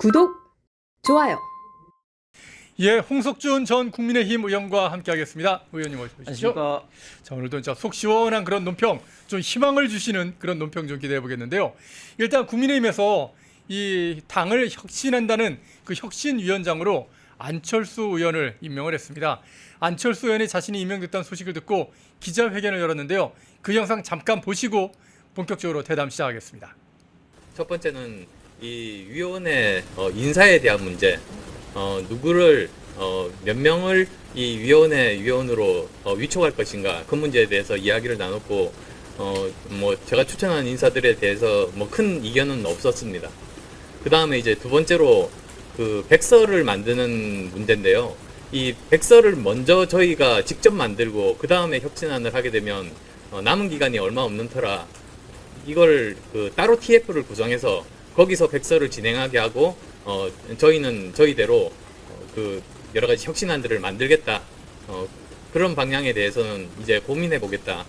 구독, 좋아요. 예, 홍석준 전 국민의힘 의원과 함께하겠습니다. 의원님 어서 오십시오. 안녕하십니까. 자, 오늘도 속 시원한 그런 논평, 좀 희망을 주시는 그런 논평 좀 기대해 보겠는데요. 일단 국민의힘에서 이 당을 혁신한다는 그 혁신위원장으로 안철수 의원을 임명을 했습니다. 안철수 의원이 자신이 임명됐다는 소식을 듣고 기자회견을 열었는데요. 그 영상 잠깐 보시고 본격적으로 대담 시작하겠습니다. 첫 번째는 이 위원회 인사에 대한 문제, 누구를 몇 명을 이 위원회 위원으로 위촉할 것인가 그 문제에 대해서 이야기를 나눴고 뭐 제가 추천한 인사들에 대해서 뭐 큰 이견은 없었습니다. 그 다음에 이제 두 번째로 그 백서를 만드는 문제인데요. 이 백서를 먼저 저희가 직접 만들고 그 다음에 혁신안을 하게 되면 남은 기간이 얼마 없는 터라 이걸 그 따로 TF를 구성해서 거기서 백서를 진행하게 하고 저희는 저희대로 그 여러 가지 혁신안들을 만들겠다. 그런 방향에 대해서는 이제 고민해 보겠다.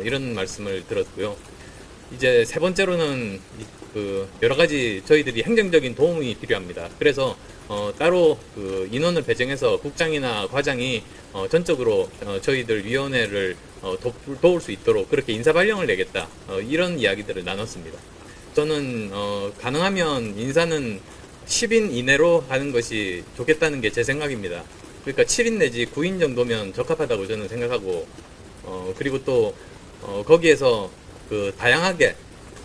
이런 말씀을 들었고요. 이제 세 번째로는 그 여러 가지 저희들이 행정적인 도움이 필요합니다. 그래서 따로 그 인원을 배정해서 국장이나 과장이 전적으로 저희들 위원회를 도울 수 있도록 그렇게 인사 발령을 내겠다. 이런 이야기들을 나눴습니다. 저는 가능하면 인사는 10인 이내로 하는 것이 좋겠다는 게 제 생각입니다. 그러니까 7인 내지 9인 정도면 적합하다고 저는 생각하고 그리고 또 거기에서 그 다양하게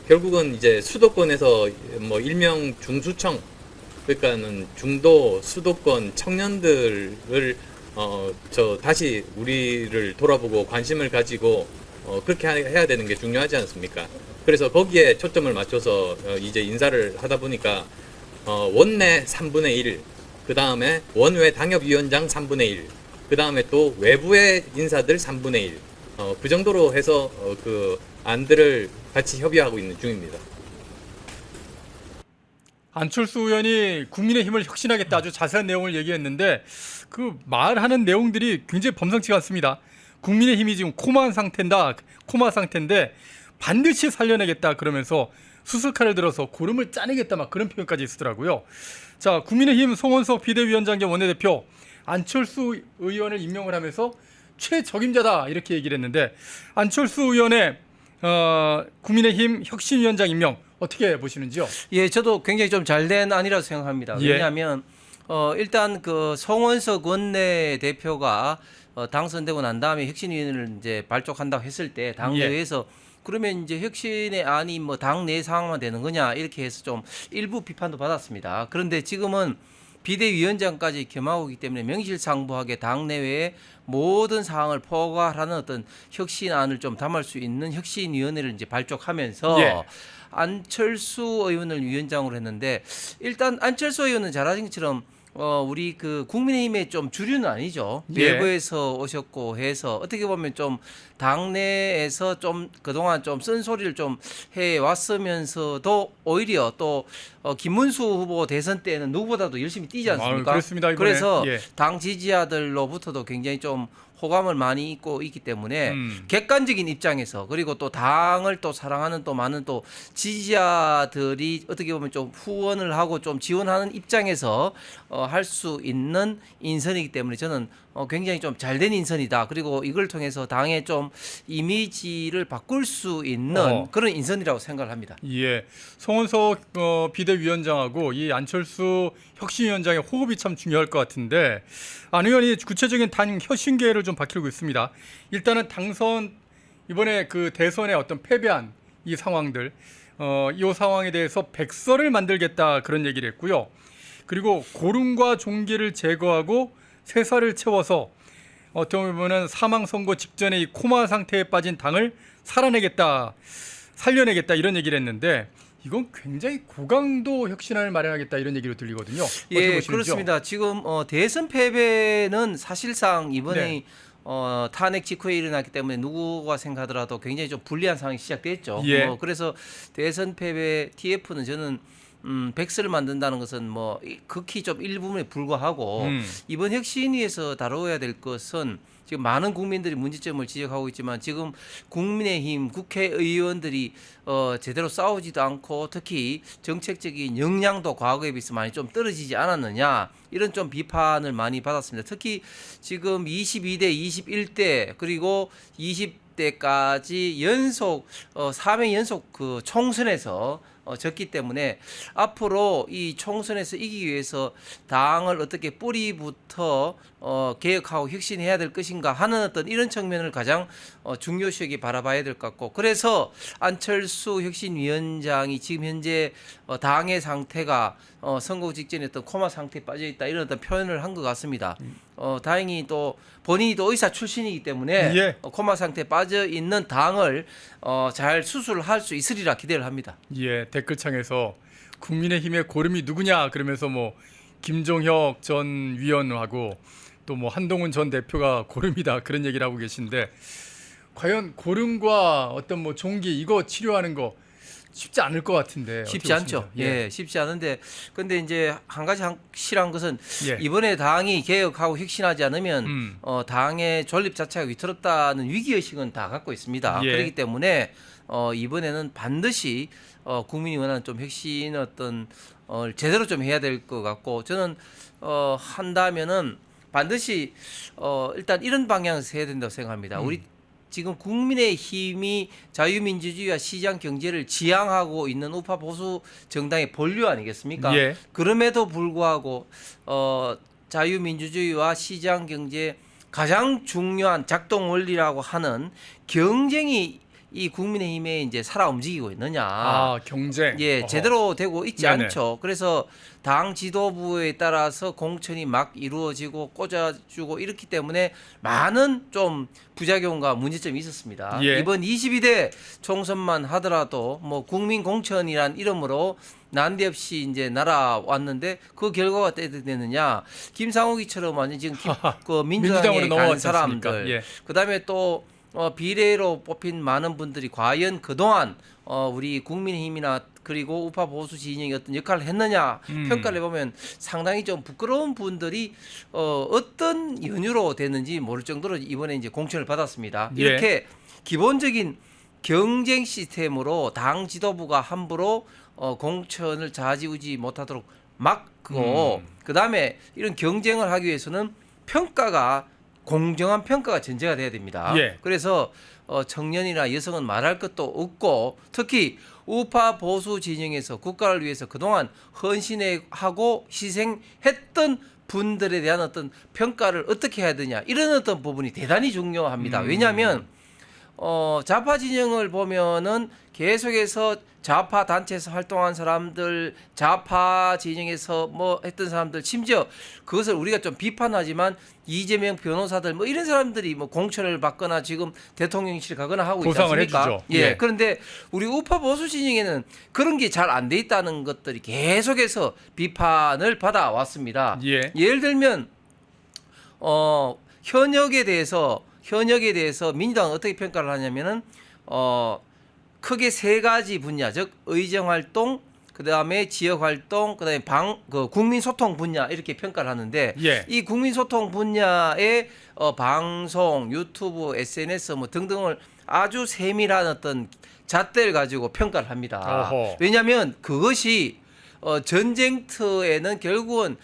결국은 이제 수도권에서 뭐 일명 중수청 그러니까는 중도 수도권 청년들을 다시 우리를 돌아보고 관심을 가지고 그렇게 해야 되는 게 중요하지 않습니까? 그래서 거기에 초점을 맞춰서 이제 인사를 하다 보니까 원내 3분의 1, 그 다음에 원외 당협위원장 3분의 1, 그 다음에 또 외부의 인사들 3분의 1, 그 정도로 해서 그 안들을 같이 협의하고 있는 중입니다. 안철수 의원이 국민의힘을 혁신하겠다 아주 자세한 내용을 얘기했는데 그 말하는 내용들이 굉장히 범상치가 않습니다. 국민의힘이 지금 코마 상태인데 반드시 살려내겠다 그러면서 수술칼을 들어서 고름을 짜내겠다 막 그런 표현까지 쓰더라고요. 자, 국민의힘 송원석 비대위원장 겸 원내대표 안철수 의원을 임명을 하면서 최적임자다 이렇게 얘기를 했는데 안철수 의원의 국민의힘 혁신위원장 임명 어떻게 보시는지요? 예, 저도 굉장히 좀 잘된 안이라고 생각합니다. 예. 왜냐하면 일단 그 송원석 원내대표가 당선되고 난 다음에 혁신위원회를 이제 발족한다고 했을 때 당내에서 그러면 이제 혁신의 안이 뭐 당내 상황만 되는 거냐 이렇게 해서 좀 일부 비판도 받았습니다. 그런데 지금은 비대위원장까지 겸하고 있기 때문에 명실상부하게 당내외의 모든 사항을 포괄하는 어떤 혁신안을 좀 담을 수 있는 혁신위원회를 이제 발족하면서 안철수 의원을 위원장으로 했는데 일단 안철수 의원은 잘 아신 것처럼 우리 그 국민의힘의 좀 주류는 아니죠. 외부에서 오셨고 해서 어떻게 보면 좀 당내에서 좀 그동안 좀 쓴소리를 좀 해왔으면서도 오히려 또 김문수 후보 대선 때는 누구보다도 열심히 뛰지 않습니까? 그렇습니다, 이번에. 그래서 당 지지자들로부터도 굉장히 좀 호감을 많이 입고 있기 때문에 객관적인 입장에서 그리고 또 당을 또 사랑하는 또 많은 또 지지자들이 어떻게 보면 좀 후원을 하고 좀 지원하는 입장에서 할 수 있는 인선이기 때문에 저는 굉장히 좀 잘된 인선이다. 그리고 이걸 통해서 당의 좀 이미지를 바꿀 수 있는 그런 인선이라고 생각을 합니다. 예, 송원석 비대위원장하고 이 안철수 혁신위원장의 호흡이 참 중요할 것 같은데 안 의원이 구체적인 당 혁신 계획을 좀 밝히고 있습니다. 일단은 이번에 그 대선의 어떤 패배한 이 상황들, 이 상황에 대해서 백서를 만들겠다 그런 얘기를 했고요. 그리고 고름과 종기를 제거하고 세사를 채워서 어떻게 보면 사망 선고 직전에 이 코마 상태에 빠진 당을 살려내겠다 이런 얘기를 했는데 이건 굉장히 고강도 혁신안을 마련하겠다 이런 얘기로 들리거든요. 예, 그렇습니다. 지금 대선 패배는 사실상 이번에 탄핵 직후에 일어났기 때문에 누구가 생각하더라도 굉장히 좀 불리한 상황이 시작됐죠. 그래서 대선 패배 TF는 저는 백서를 만든다는 것은 뭐 극히 좀 일부분에 불과하고 음. 이번 혁신위에서 다뤄야 될 것은 지금 많은 국민들이 문제점을 지적하고 있지만 지금 국민의힘 국회의원들이 제대로 싸우지도 않고 특히 정책적인 역량도 과거에 비해서 많이 좀 떨어지지 않았느냐 이런 좀 비판을 많이 받았습니다. 특히 지금 22대, 21대 그리고 20대까지 연속 3회 연속 그 총선에서 졌기 때문에 앞으로 이 총선에서 이기기 위해서 당을 어떻게 뿌리부터 개혁하고 혁신해야 될 것인가 하는 어떤 이런 측면을 가장 중요시하게 바라봐야 될 것 같고 그래서 안철수 혁신위원장이 지금 현재 당의 상태가 선거 직전에 어떤 코마 상태에 빠져 있다 이런 어떤 표현을 한 것 같습니다. 다행히 또 본인이 또 의사 출신이기 때문에 예. 코마 상태에 빠져 있는 당을 잘 수술할 수 있으리라 기대를 합니다. 예, 댓글창에서 국민의힘의 고름이 누구냐 그러면서 뭐 김종혁 전 위원하고 또 뭐 한동훈 전 대표가 고름이다 그런 얘기를 하고 계신데 과연 고름과 어떤 뭐 종기 이거 치료하는 거 쉽지 않을 것 같은데 쉽지 어떻게 않죠. 보십니까? 예, 쉽지 않은데 근데 이제 한 가지 확실한 것은 예. 이번에 당이 개혁하고 혁신하지 않으면 당의 존립 자체가 위태롭다는 위기의식은 다 갖고 있습니다. 예. 그렇기 때문에 이번에는 반드시 국민이 원하는 좀 혁신 어떤 제대로 좀 해야 될 것 같고 저는 한다면은 반드시 일단 이런 방향에서 해야 된다고 생각합니다. 우리 지금 국민의힘이 자유민주주의와 시장 경제를 지향하고 있는 우파 보수 정당의 본류 아니겠습니까? 예. 그럼에도 불구하고 자유민주주의와 시장 경제 가장 중요한 작동 원리라고 하는 경쟁이 이 국민의힘에 이제 살아 움직이고 있느냐? 아, 경쟁. 예, 어허. 제대로 되고 있지 네네. 않죠. 그래서 당 지도부에 따라서 공천이 막 이루어지고 꽂아주고 이렇기 때문에 많은 좀 부작용과 문제점이 있었습니다. 예. 이번 22대 총선만 하더라도 뭐 국민 공천이란 이름으로 난데없이 이제 날아왔는데 그 결과가 어떻게 됐느냐? 김상욱이처럼 완전 지금 그 민주당에 민주당으로 간 넘어왔지 않습니까? 사람들, 예. 그다음에 또 비례로 뽑힌 많은 분들이 과연 그동안 우리 국민의힘이나 그리고 우파 보수 진영이 어떤 역할을 했느냐 평가를 해보면 상당히 좀 부끄러운 분들이 어떤 연유로 됐는지 모를 정도로 이번에 이제 공천을 받았습니다. 예. 이렇게 기본적인 경쟁 시스템으로 당 지도부가 함부로 공천을 좌지우지 못하도록 막고 그다음에 이런 경쟁을 하기 위해서는 평가가 공정한 평가가 전제가 돼야 됩니다. 예. 그래서 청년이나 여성은 말할 것도 없고 특히 우파 보수 진영에서 국가를 위해서 그동안 헌신하고 희생했던 분들에 대한 어떤 평가를 어떻게 해야 되냐 이런 어떤 부분이 대단히 중요합니다. 왜냐하면 좌파 진영을 보면은 계속해서 좌파 단체에서 활동한 사람들, 좌파 진영에서 뭐 했던 사람들, 심지어 그것을 우리가 좀 비판하지만 이재명 변호사들 뭐 이런 사람들이 뭐 공천을 받거나 지금 대통령실 가거나 하고 있지 보상을 않습니까? 해주죠. 예. 예. 그런데 우리 우파 보수 진영에는 그런 게 잘 안 돼 있다는 것들이 계속해서 비판을 받아왔습니다. 예. 예를 들면 현역에 대해서 민주당은 어떻게 평가를 하냐면은 크게 세 가지 분야, 즉 의정 활동, 그다음에 지역 활동, 그다음에 국민 소통 분야 이렇게 평가를 하는데 예. 이 국민 소통 분야의 방송, 유튜브, SNS 뭐 등등을 아주 세밀한 어떤 잣대를 가지고 평가를 합니다. 어허. 왜냐하면 그것이 전쟁터에는 결국은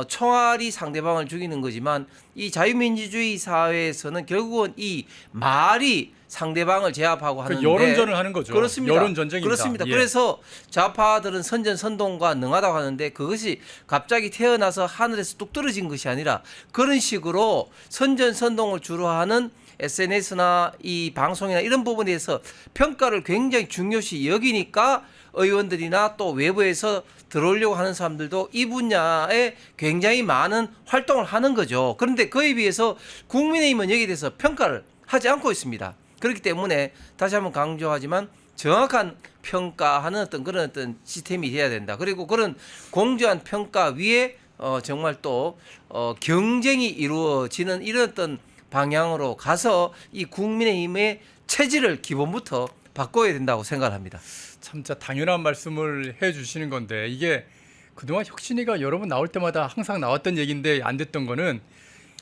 총알이 상대방을 죽이는 거지만 이 자유민주주의 사회에서는 결국은 이 말이 상대방을 제압하고 그 하는데 여론전을 하는 거죠. 그렇습니다. 여론 전쟁입니다. 그렇습니다. 예. 그래서 좌파들은 선전선동과 능하다고 하는데 그것이 갑자기 태어나서 하늘에서 뚝 떨어진 것이 아니라 그런 식으로 선전선동을 주로 하는 SNS나 이 방송이나 이런 부분에서 평가를 굉장히 중요시 여기니까 의원들이나 또 외부에서 들어오려고 하는 사람들도 이 분야에 굉장히 많은 활동을 하는 거죠. 그런데 그에 비해서 국민의힘은 여기에 대해서 평가를 하지 않고 있습니다. 그렇기 때문에 다시 한번 강조하지만 정확한 평가하는 어떤 그런 어떤 시스템이 돼야 된다. 그리고 그런 공정한 평가 위에 정말 또 경쟁이 이루어지는 이런 어떤 방향으로 가서 이 국민의힘의 체질을 기본부터 바꿔야 된다고 생각합니다. 참 진짜 당연한 말씀을 해주시는 건데 이게 그동안 혁신위가 여러 번 나올 때마다 항상 나왔던 얘기인데 안 됐던 거는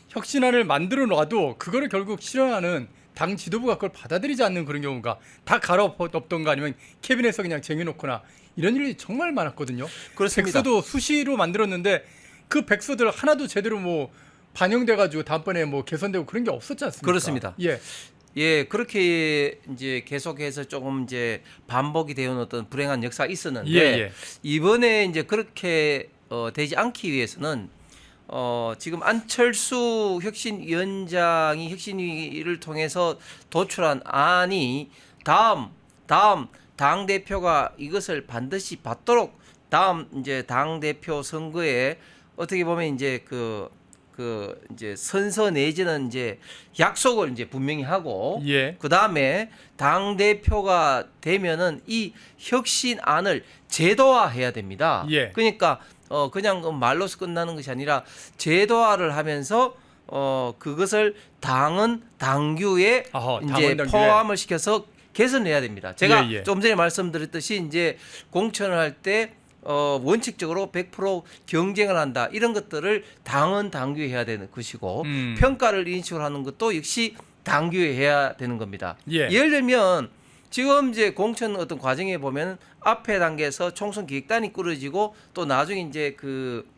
혁신안을 만들어 놔도 그거를 결국 실현하는 당 지도부가 그걸 받아들이지 않는 그런 경우가 다 갈아엎던가 아니면 캐비넷에서 그냥 쟁여놓거나 이런 일이 정말 많았거든요. 그렇습니다. 백서도 수시로 만들었는데 그 백서들 하나도 제대로 뭐 반영돼가지고 다음번에 뭐 개선되고 그런 게 없었지 않습니까? 그렇습니다. 예, 예, 그렇게 이제 계속해서 조금 이제 반복이 되어 어떤 불행한 역사가 있었는데 예, 예. 이번에 이제 그렇게 되지 않기 위해서는 지금 안철수 혁신위원장이 혁신위를 통해서 도출한 안이 다음 당 대표가 이것을 반드시 받도록 다음 이제 당 대표 선거에 어떻게 보면 이제 그 이제 선서 내지는 이제 약속을 이제 분명히 하고 예. 그 다음에 당 대표가 되면은 이 혁신안을 제도화해야 됩니다. 예. 그러니까 그냥 말로서 끝나는 것이 아니라 제도화를 하면서 그것을 당규에 아하, 이제 당헌 당규에. 포함을 시켜서 개선해야 됩니다. 제가 예, 예. 좀 전에 말씀드렸듯이 이제 공천을 할 때 원칙적으로 100% 경쟁을 한다 이런 것들을 당헌 당규에 해야 되는 것이고 평가를 이런 식으로 하는 것도 역시 당규에 해야 되는 겁니다. 예. 예를 들면 지금 이제 공천 어떤 과정에 보면 앞에 단계에서 총선 기획단이 꾸려지고 또 나중에 이제 그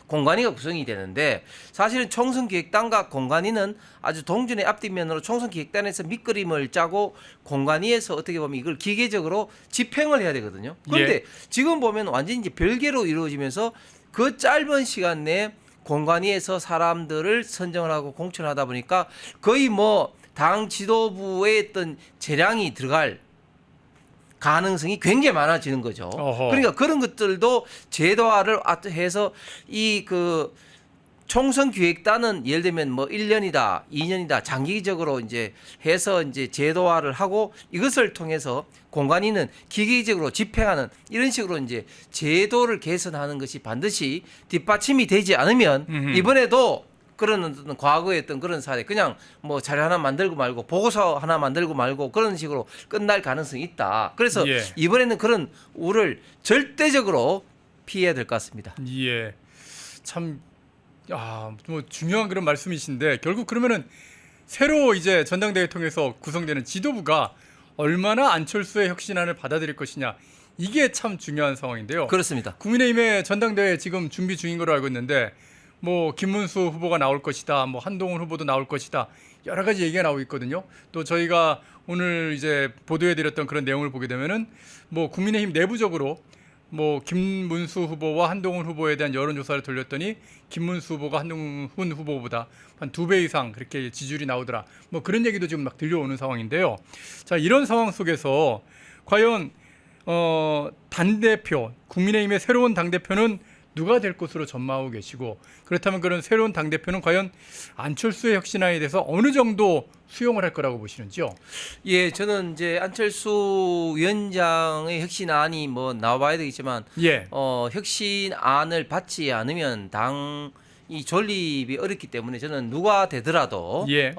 공관위가 구성이 되는데 사실은 총선 기획단과 공관위는 아주 동전의 앞뒷면으로 총선 기획단에서 밑그림을 짜고 공관위에서 어떻게 보면 이걸 기계적으로 집행을 해야 되거든요. 그런데 예. 지금 보면 완전히 이제 별개로 이루어지면서 그 짧은 시간 내에 공관위에서 사람들을 선정을 하고 공천을 하다 보니까 거의 뭐 당 지도부의 어떤 재량이 들어갈 가능성이 굉장히 많아지는 거죠. 어허. 그러니까 그런 것들도 제도화를 해서 이 그 총선 기획단은 예를 들면 뭐 1년이다, 2년이다 장기적으로 이제 해서 이제 제도화를 하고 이것을 통해서 공관위는 기계적으로 집행하는 이런 식으로 이제 제도를 개선하는 것이 반드시 뒷받침이 되지 않으면 이번에도 그런 어떤 과거에 어떤 그런 사례 그냥 뭐 자료 하나 만들고 말고 보고서 하나 만들고 말고 그런 식으로 끝날 가능성이 있다. 그래서 예. 이번에는 그런 우를 절대적으로 피해야 될 것 같습니다. 예. 참, 뭐 중요한 그런 말씀이신데 결국 그러면은 새로 이제 전당대회 통해서 구성되는 지도부가 얼마나 안철수의 혁신안을 받아들일 것이냐 이게 참 중요한 상황인데요. 그렇습니다. 국민의힘의 전당대회 지금 준비 중인 걸로 알고 있는데 뭐 김문수 후보가 나올 것이다, 뭐 한동훈 후보도 나올 것이다 여러 가지 얘기가 나오고 있거든요. 또 저희가 오늘 이제 보도해드렸던 그런 내용을 보게 되면은 뭐 국민의힘 내부적으로 뭐 김문수 후보와 한동훈 후보에 대한 여론조사를 돌렸더니 김문수 후보가 한동훈 후보보다 한 2배 이상 그렇게 지지율이 나오더라. 뭐 그런 얘기도 지금 막 들려오는 상황인데요. 자, 이런 상황 속에서 과연 당대표, 국민의힘의 새로운 당대표는 누가 될 것으로 전망하고 계시고 그렇다면 그런 새로운 당대표는 과연 안철수의 혁신안에 대해서 어느 정도 수용을 할 거라고 보시는지요? 예, 저는 이제 안철수 위원장의 혁신안이 뭐 나와봐야 되겠지만 예. 혁신안을 받지 않으면 당이 존립이 어렵기 때문에 저는 누가 되더라도 예.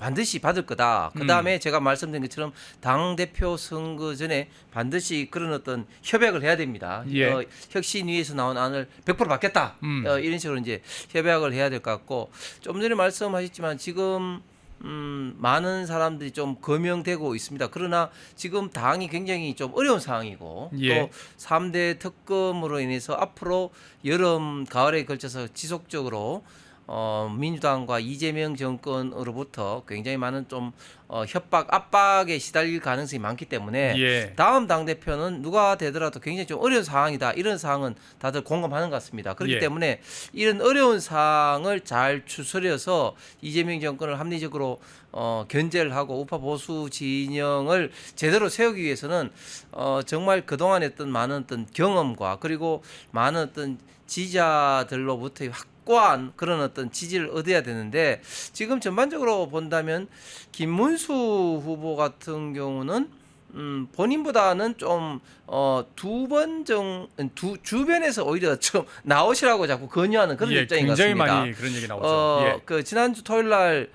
반드시 받을 거다. 그 다음에 제가 말씀드린 것처럼 당 대표 선거 전에 반드시 그런 어떤 협약을 해야 됩니다. 예. 혁신위에서 나온 안을 100% 받겠다. 이런 식으로 이제 협약을 해야 될 것 같고 좀 전에 말씀하셨지만 지금 많은 사람들이 좀 거명되고 있습니다. 그러나 지금 당이 굉장히 좀 어려운 상황이고 예. 또 3대 특검으로 인해서 앞으로 여름 가을에 걸쳐서 지속적으로 민주당과 이재명 정권으로부터 굉장히 많은 좀 협박, 압박에 시달릴 가능성이 많기 때문에 예. 다음 당대표는 누가 되더라도 굉장히 좀 어려운 상황이다. 이런 상황은 다들 공감하는 것 같습니다. 그렇기 예. 때문에 이런 어려운 상황을 잘 추스려서 이재명 정권을 합리적으로 견제를 하고 우파 보수 진영을 제대로 세우기 위해서는 정말 그동안 했던 많은 어떤 경험과 그리고 많은 어떤 지지자들로부터의 확고한 그런 어떤 지지를 얻어야 되는데 지금 전반적으로 본다면 김문수 후보 같은 경우는 본인보다는 좀 주변에서 오히려 좀 나오시라고 자꾸 권유하는 그런 예, 입장인 것 굉장히 같습니다. 많이 그런 얘기 나오죠. 예. 그 지난주 토요일 날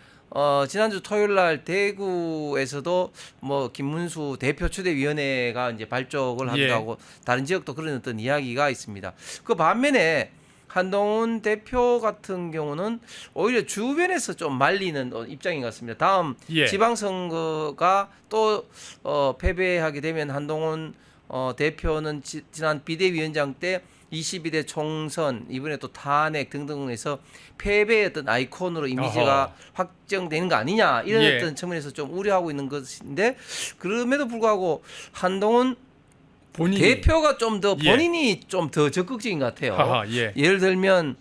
지난주 토요일 날 대구에서도 뭐 김문수 대표 추대위원회가 이제 발족을 하기도 예. 하고 다른 지역도 그런 어떤 이야기가 있습니다. 그 반면에 한동훈 대표 같은 경우는 오히려 주변에서 좀 말리는 입장인 것 같습니다. 다음 예. 지방선거가 또 패배하게 되면 한동훈 대표는 지난 비대위원장 때 22대 총선 이번에 또 탄핵 등등 해서 패배의 어떤 아이콘으로 이미지가 어허. 확정되는 거 아니냐 이런 예. 어떤 측면에서 좀 우려하고 있는 것인데 그럼에도 불구하고 한동훈 본인이 대표가 좀 더 예. 본인이 좀 더 적극적인 것 같아요. 하하, 예. 예를 들면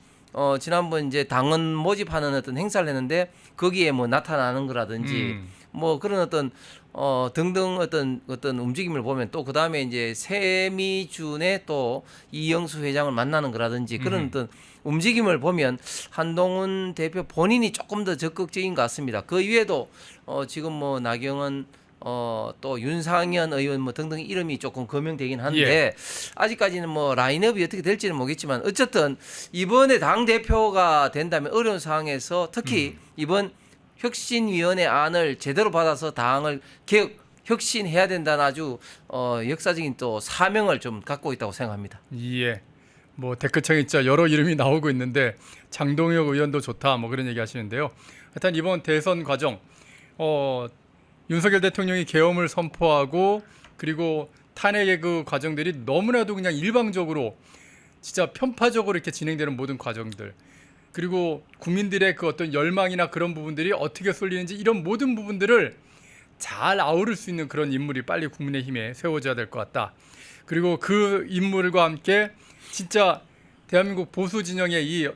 지난번 이제 당원 모집하는 어떤 행사를 했는데 거기에 뭐 나타나는 거라든지 뭐 그런 어떤 등등 어떤 움직임을 보면 또 그 다음에 이제 세미준의 또 이영수 회장을 만나는 거라든지 그런 어떤 움직임을 보면 한동훈 대표 본인이 조금 더 적극적인 것 같습니다. 그 이외에도 지금 뭐 나경원 또 윤상현 의원 뭐 등등 이름이 조금 거명되긴 한데 예. 아직까지는 뭐 라인업이 어떻게 될지는 모르겠지만 어쨌든 이번에 당 대표가 된다면 어려운 상황에서 특히 이번 혁신위원회 안을 제대로 받아서 당을 개혁 혁신해야 된다는 아주 역사적인 또 사명을 좀 갖고 있다고 생각합니다. 예. 뭐 댓글창에 진짜 여러 이름이 나오고 있는데 장동혁 의원도 좋다 뭐 그런 얘기 하시는데요. 하여튼 이번 대선 과정 윤석열 대통령이 계엄을 선포하고 그리고 탄핵의 그 과정들이 너무나도 그냥 일방적으로 진짜 편파적으로 이렇게 진행되는 모든 과정들 그리고 국민들의 그 어떤 열망이나 그런 부분들이 어떻게 쏠리는지 이런 모든 부분들을 잘 아우를 수 있는 그런 인물이 빨리 국민의힘에 세워져야 될 것 같다. 그리고 그 인물과 함께 진짜 대한민국 보수 진영의 이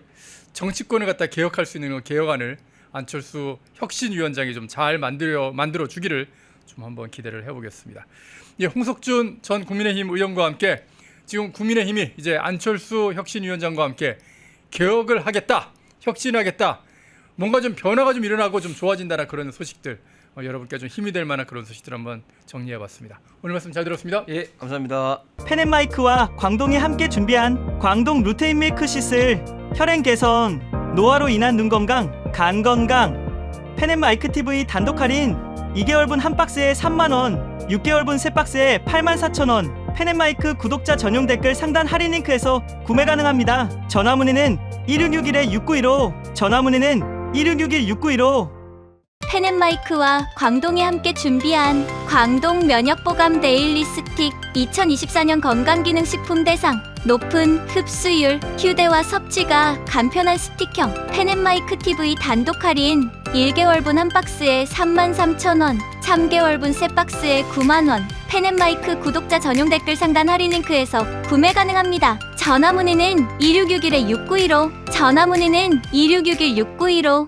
정치권을 갖다 개혁할 수 있는 개혁안을 안철수 혁신위원장이 좀 잘 만들어 주기를 좀 한번 기대를 해보겠습니다. 예, 홍석준 전 국민의힘 의원과 함께 지금 국민의힘이 이제 안철수 혁신위원장과 함께 개혁을 하겠다, 혁신하겠다, 뭔가 좀 변화가 좀 일어나고 좀 좋아진다는 그런 소식들 여러분께 좀 힘이 될 만한 그런 소식들 한번 정리해봤습니다. 오늘 말씀 잘 들었습니다. 예, 감사합니다. 펜앤마이크와 광동이 함께 준비한 광동 루테인 밀크시슬 혈행 개선, 노화로 인한 눈 건강, 간 건강. 펜앤마이크 TV 단독 할인 2개월분 한 박스에 3만원, 6개월분 세 박스에 84,000원. 펜앤마이크 구독자 전용 댓글 상단 할인 링크에서 구매 가능합니다. 전화 문의는 1661-6915, 전화 문의는 1661-6915. 펜앤마이크와 광동이 함께 준비한 광동 면역보감 데일리 스틱 2024년 건강기능식품 대상 높은 흡수율, 휴대와 섭취가 간편한 스틱형 펜앤마이크 TV 단독 할인 1개월분 한 박스에 33,000원, 3개월분 세 박스에 9만원. 펜앤마이크 구독자 전용 댓글 상단 할인 링크에서 구매 가능합니다. 전화 문의는 2661-6915, 전화 문의는 2661-6915.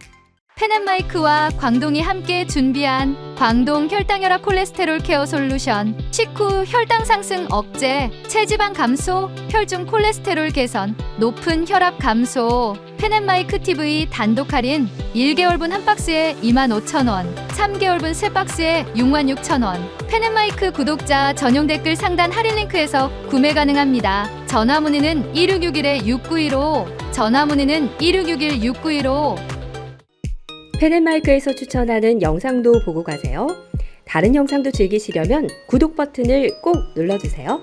펜앤마이크와 광동이 함께 준비한 광동 혈당혈압 콜레스테롤 케어 솔루션 식후 혈당 상승 억제, 체지방 감소, 혈중 콜레스테롤 개선, 높은 혈압 감소. 펜앤마이크 TV 단독 할인 1개월분 한 박스에 25,000원, 3개월분 세 박스에 66,000원. 펜앤마이크 구독자 전용 댓글 상단 할인 링크에서 구매 가능합니다. 전화 문의는 1661-6915, 전화 문의는 1661-6915. 펜앤마이크에서 추천하는 영상도 보고 가세요. 다른 영상도 즐기시려면 구독 버튼을 꼭 눌러주세요.